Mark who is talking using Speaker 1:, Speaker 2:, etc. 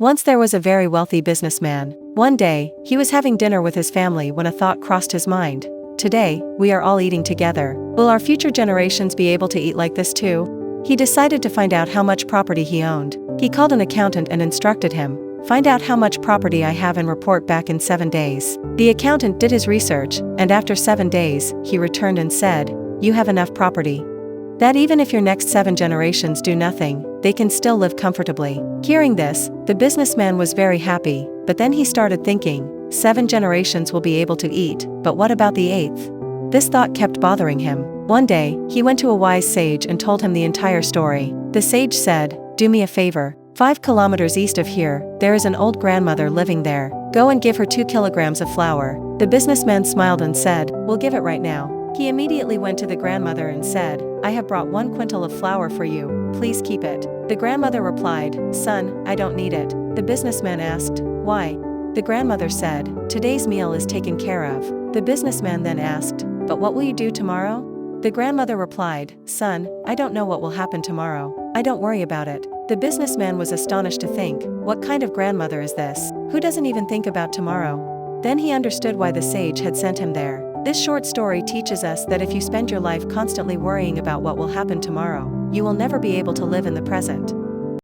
Speaker 1: Once there was a very wealthy businessman. One day, he was having dinner with his family when a thought crossed his mind. Today, we are all eating together. Will our future generations be able to eat like this too? He decided to find out how much property he owned. He called an accountant and instructed him, "Find out how much property I have and report back in 7 days." The accountant did his research, and after 7 days, he returned and said, "You have enough property that even if your next 7 generations do nothing, they can still live comfortably." Hearing this, the businessman was very happy, but then he started thinking, 7 generations will be able to eat, but what about the 8th? This thought kept bothering him. One day, he went to a wise sage and told him the entire story. The sage said, "Do me a favor. 5 kilometers east of here, there is an old grandmother living there. Go and give her 2 kilograms of flour." The businessman smiled and said, "We'll give it right now." He immediately went to the grandmother and said, "I have brought 1 quintal of flour for you. Please keep it." The grandmother replied, "Son, I don't need it." The businessman asked, "Why?" The grandmother said, "Today's meal is taken care of." The businessman then asked, "But what will you do tomorrow?" The grandmother replied, "Son, I don't know what will happen tomorrow. I don't worry about it." The businessman was astonished to think, what kind of grandmother is this, who doesn't even think about tomorrow? Then he understood why the sage had sent him there. This short story teaches us that if you spend your life constantly worrying about what will happen tomorrow, you will never be able to live in the present.